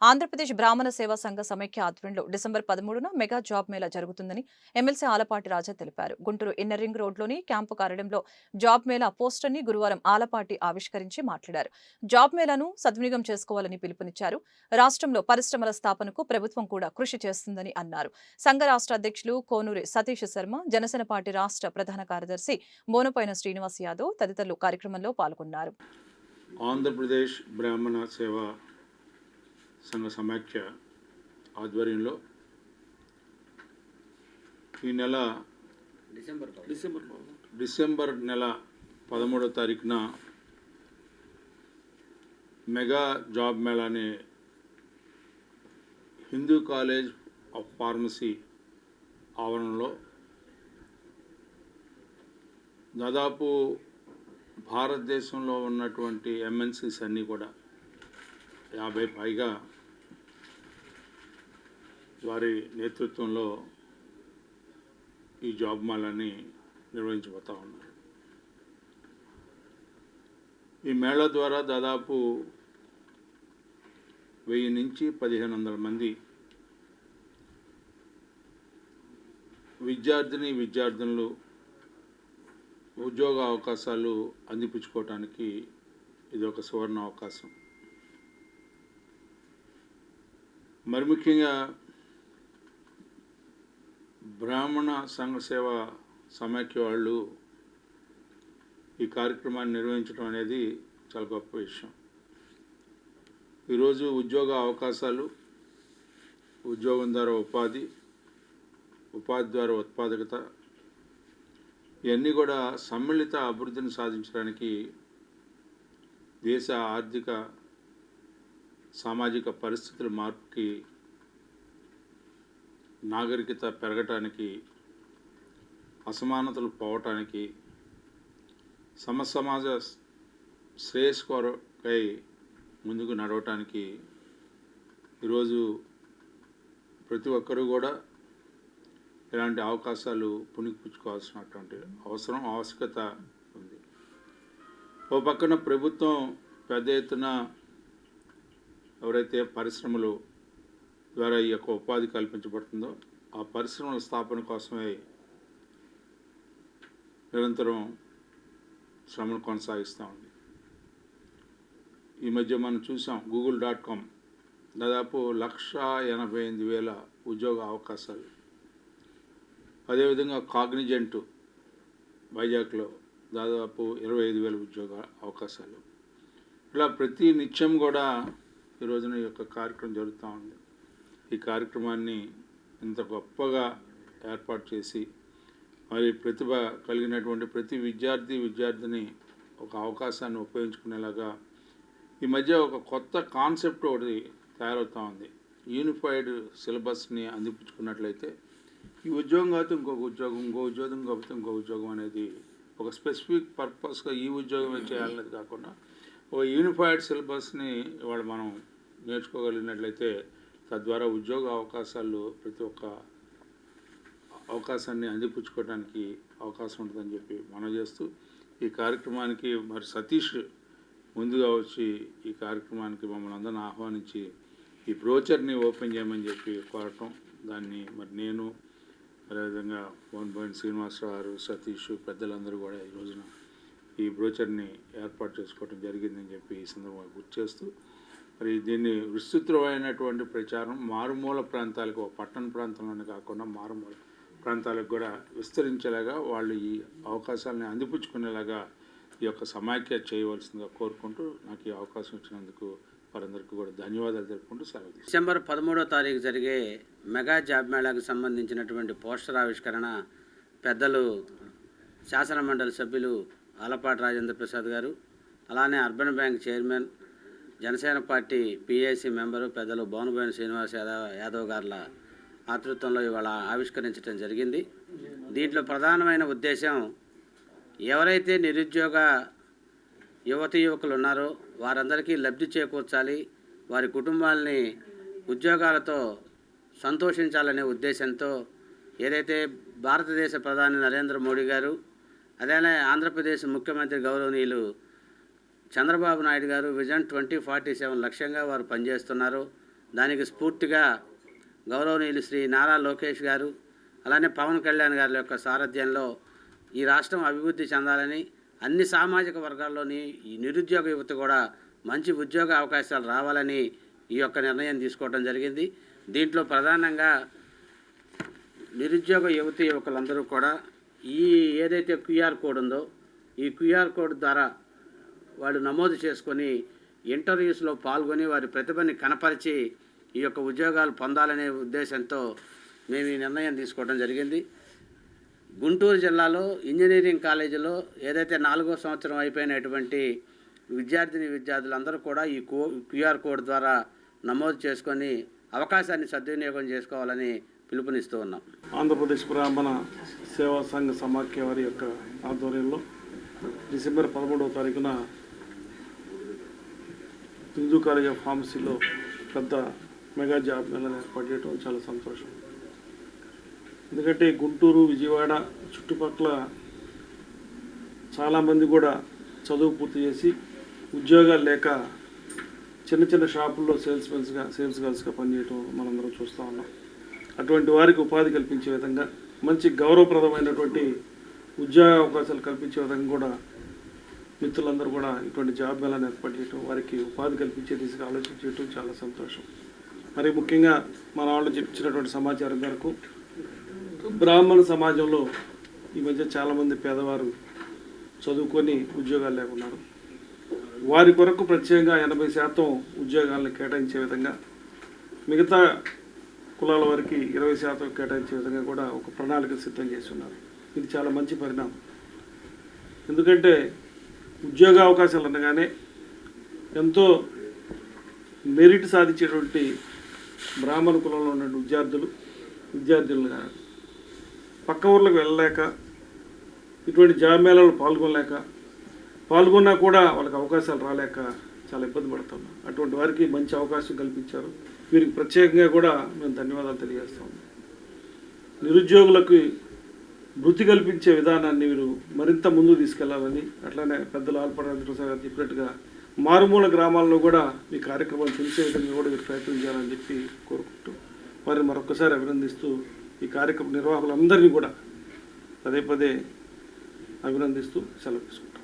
ఆంధ్రప్రదేశ్ బ్రాహ్మణ సేవా సంఘ సమైక్య ఆధ్వర్యంలో డిసెంబర్ 13న మెగా జాబ్ మేళా జరుగుతుందని ఎమ్మెల్సీ ఆలపాటి రాజా తెలిపారు. గుంటూరు ఇన్నర్ రింగ్ రోడ్లోని క్యాంపు కార్యాలయంలో జాబ్ మేళా పోస్టర్ని గురువారం ఆలపాటి ఆవిష్కరించి మాట్లాడారు. జాబ్ మేళాను సద్వినియోగం చేసుకోవాలని పిలుపునిచ్చారు. రాష్ట్రంలో పరిశ్రమల స్థాపనకు ప్రభుత్వం కూడా కృషి చేస్తుందని అన్నారు. సంఘ రాష్ట్ర అధ్యక్షులు కోనూరి సతీష్ శర్మ, జనసేన పార్టీ రాష్ట్ర ప్రధాన కార్యదర్శి బోనపోయిన శ్రీనివాస్ యాదవ్ తదితరులు కార్యక్రమంలో పాల్గొన్నారు. ఆంధ్రప్రదేశ్ బ్రాహ్మణ సేవా సంఘ సమాఖ్య ఆధ్వర్యంలో ఈ నెల డిసెంబర్ నెల 13వ తారీఖున మెగా జాబ్ మేళాని హిందూ కాలేజ్ ఆఫ్ ఫార్మసీ ఆవరణలో దాదాపు భారతదేశంలో ఉన్నటువంటి ఎంఎన్సీస్ అన్నీ కూడా 50 పైగా వారి నేతృత్వంలో ఈ జాబ్ మేళాని నిర్వహించబోతూ ఉన్నారు. ఈ మేళా ద్వారా దాదాపు 1000 నుంచి 1500 మంది విద్యార్థినులు ఉద్యోగ అవకాశాలు అందిపుచ్చుకోవటానికి ఇది ఒక సువర్ణ అవకాశం. మరి ముఖ్యంగా బ్రాహ్మణ సంఘ సేవ సమైక్య వాళ్ళు ఈ కార్యక్రమాన్ని నిర్వహించడం అనేది చాలా గొప్ప విషయం. ఈరోజు ఉద్యోగ అవకాశాలు, ఉద్యోగం ద్వారా ఉపాధి ద్వారా ఉత్పాదకత ఇవన్నీ కూడా సమ్మిళిత అభివృద్ధిని సాధించడానికి, దేశ ఆర్థిక సామాజిక పరిస్థితుల మార్పుకి, నాగరికత పెరగటానికి, అసమానతలు పోవటానికి, సమాజ శ్రేయస్సు కొరకై ముందుకు నడవటానికి ఈరోజు ప్రతి ఒక్కరూ కూడా ఇలాంటి అవకాశాలు పుణికిపుచ్చుకోవాల్సినటువంటి ఆవశ్యకత ఉంది. ఓ పక్కన ప్రభుత్వం పెద్ద ఎత్తున ఎవరైతే పరిశ్రమలు ద్వారా ఈ యొక్క ఉపాధి కల్పించబడుతుందో ఆ పరిశ్రమల స్థాపన కోసమే నిరంతరం శ్రమను కొనసాగిస్తూ ఉంది. ఈ మధ్య మనం చూసాం google.com దాదాపు 1,88,000 ఉద్యోగ అవకాశాలు. అదేవిధంగా కాగ్నిజెంట్ వైజాగ్లో దాదాపు 25,000 ఉద్యోగ అవకాశాలు. ఇలా ప్రతి నిత్యం కూడా ఈ రోజున ఈ యొక్క కార్యక్రమం జరుగుతూ ఉంది. ఈ కార్యక్రమాన్ని ఇంత గొప్పగా ఏర్పాటు చేసి మరి ప్రతిభ కలిగినటువంటి ప్రతి విద్యార్థిని ఒక అవకాశాన్ని ఉపయోగించుకునేలాగా ఈ మధ్య ఒక కొత్త కాన్సెప్ట్ ఒకటి తయారవుతూ ఉంది. యూనిఫైడ్ సిలబస్ని అందిపుచ్చుకున్నట్లయితే ఈ ఉద్యోగం కాకపోతే ఇంకొక ఉద్యోగం, కాకపోతే ఇంకో ఉద్యోగం అనేది ఒక స్పెసిఫిక్ పర్పస్గా ఈ ఉద్యోగమే చేయాలనేది కాకుండా ఒక యూనిఫైడ్ సిలబస్ని ఇవాళ మనం నేర్చుకోగలిగినట్లయితే తద్వారా ఉద్యోగ అవకాశాలు ప్రతి ఒక్క అవకాశాన్ని అందిపుచ్చుకోవడానికి అవకాశం ఉంటుందని చెప్పి మనం చేస్తూ ఈ కార్యక్రమానికి మరి సతీష్ ముందుగా వచ్చి ఈ కార్యక్రమానికి మమ్మల్ని అందరిని ఆహ్వానించి ఈ బ్రోచర్ని ఓపెన్ చేయమని చెప్పి కోరటం, దాన్ని మరి నేను అదేవిధంగా బోనపోయిన శ్రీనివాసరావు గారు, సతీష్ పెద్దలందరూ కూడా ఈ రోజున ఈ బ్రోచర్ని ఏర్పాటు చేసుకోవడం జరిగిందని చెప్పి ఈ సందర్భంగా గుర్తు చేస్తూ మరి దీన్ని విస్తృతమైనటువంటి ప్రచారం మారుమూల ప్రాంతాలకు, పట్టణ ప్రాంతంలోనే కాకుండా మారుమూల ప్రాంతాలకు కూడా విస్తరించేలాగా వాళ్ళు ఈ అవకాశాలని అందిపుచ్చుకునేలాగా ఈ యొక్క సమాఖ్య చేయవలసిందిగా కోరుకుంటూ నాకు ఈ అవకాశం ఇచ్చినందుకు వారందరికీ కూడా ధన్యవాదాలు తెలుపుకుంటూ సెలవు. డిసెంబర్ 13వ తారీఖు జరిగే మెగా జాబ్ మేళాకు సంబంధించినటువంటి పోస్టర్ ఆవిష్కరణ పెద్దలు శాసన మండలి సభ్యులు ఆలపాటి రాజేంద్ర ప్రసాద్ గారు, అలానే urban bank chairman, Janasena party PIC member పెద్దలు బోనపోయిన శ్రీనివాస్ యాదవ్ గారుల ఆతృత్వంలో ఇవాళ ఆవిష్కరించడం జరిగింది. దీంట్లో ప్రధానమైన ఉద్దేశం ఎవరైతే నిరుద్యోగ యువకులు ఉన్నారో వారందరికీ లబ్ధి చేకూర్చాలి, వారి కుటుంబాలని ఉద్యోగాలతో సంతోషించాలనే ఉద్దేశంతో ఏదైతే భారతదేశ ప్రధాని నరేంద్ర మోడీ గారు, అదేనే ఆంధ్రప్రదేశ్ ముఖ్యమంత్రి గౌరవనీయులు చంద్రబాబు నాయుడు గారు విజన్ 2047 లక్ష్యంగా వారు పనిచేస్తున్నారు. దానికి స్ఫూర్తిగా గౌరవనీయులు శ్రీ నారా లోకేష్ గారు అలానే పవన్ కళ్యాణ్ గారి యొక్క సారథ్యంలో ఈ రాష్ట్రం అభివృద్ధి చెందాలని, అన్ని సామాజిక వర్గాల్లోని ఈ నిరుద్యోగ యువత కూడా మంచి ఉద్యోగ అవకాశాలు రావాలని ఈ యొక్క నిర్ణయం తీసుకోవడం జరిగింది. దీంట్లో ప్రధానంగా నిరుద్యోగ యువకులందరూ కూడా ఈ ఏదైతే క్యూఆర్ కోడ్ ఉందో ఈ క్యూఆర్ కోడ్ ద్వారా వాళ్ళు నమోదు చేసుకొని ఇంటర్వ్యూస్లో పాల్గొని వారి ప్రతిభని కనపరిచి ఈ యొక్క ఉద్యోగాలు పొందాలనే ఉద్దేశంతో మేము ఈ నిర్ణయం తీసుకోవడం జరిగింది. గుంటూరు జిల్లాలో ఇంజనీరింగ్ కాలేజీలో ఏదైతే 4వ సంవత్సరం అయిపోయినటువంటి విద్యార్థులందరూ కూడా ఈ క్యూఆర్ కోడ్ ద్వారా నమోదు చేసుకొని అవకాశాన్ని సద్వినియోగం చేసుకోవాలని పిలుపునిస్తూ ఉన్నాం. ఆంధ్రప్రదేశ్ బ్రాహ్మణ సేవా సంఘ సమాఖ్య వారి యొక్క ఆధ్వర్యంలో డిసెంబర్ 13వ తారీఖున హిందూ కాలేజ్ ఆఫ్ ఫార్మసీలో పెద్ద మెగా జాబ్ మేళాను ఏర్పాటు చేయడం చాలా సంతోషం. ఎందుకంటే గుంటూరు, విజయవాడ చుట్టుపక్కల చాలామంది కూడా చదువు పూర్తి చేసి ఉద్యోగాలు లేక చిన్న చిన్న షాపుల్లో సేల్స్ గర్ల్స్గా పనిచేయటం మనందరం చూస్తూ ఉన్నాం. అటువంటి వారికి ఉపాధి కల్పించే విధంగా, మంచి గౌరవప్రదమైనటువంటి ఉద్యోగ అవకాశాలు కల్పించే విధంగా కూడా మిత్రులందరూ కూడా ఇటువంటి జాబ్ మేళాను ఏర్పాటు చేయడం, వారికి ఉపాధి కల్పించే దిశగా ఆలోచించడం చాలా సంతోషం. మరి ముఖ్యంగా మన వాళ్ళు ఇచ్చినటువంటి సమాచారం మేరకు బ్రాహ్మణ సమాజంలో ఈ మధ్య చాలామంది పేదవారు చదువుకొని ఉద్యోగాలు లేకున్నారు. వారి కొరకు ప్రత్యేకంగా 80% ఉద్యోగాలను కేటాయించే విధంగా, మిగతా కులాల వారికి 20% కేటాయించే విధంగా కూడా ఒక ప్రణాళిక సిద్ధం చేసి ఉన్నారు. ఇది చాలా మంచి పరిణామం. ఎందుకంటే ఉద్యోగ అవకాశాలు అనగానే ఎంతో మెరిట్ సాధించేటువంటి బ్రాహ్మణ కులంలో ఉన్న విద్యార్థులు కానీ పక్క ఊర్లకు వెళ్ళలేక, ఇటువంటి జాబ్ మేళాలు పాల్గొన్నా కూడా వాళ్ళకి అవకాశాలు రాలేక చాలా ఇబ్బంది పడుతున్నాం. అటువంటి వారికి మంచి అవకాశం కల్పించారు. వీరికి ప్రత్యేకంగా కూడా మేము ధన్యవాదాలు తెలియజేస్తాము. నిరుద్యోగులకు వృత్తి కల్పించే విధానాన్ని వీరు మరింత ముందు తీసుకెళ్లాలని, అట్లానే పెద్దలు ఆల్పాటి రాజేంద్రప్రసాద్ గారు చెప్పినట్టుగా మారుమూల గ్రామాల్లో కూడా ఈ కార్యక్రమాలు తెలిసే విధంగా కూడా వీరు ప్రయత్నం చేయాలని చెప్పి కోరుకుంటూ వారిని మరొకసారి అభినందిస్తూ ఈ కార్యక్రమ నిర్వాహకులందరినీ కూడా పదే అభినందిస్తూ సెలవు తీసుకుంటాం.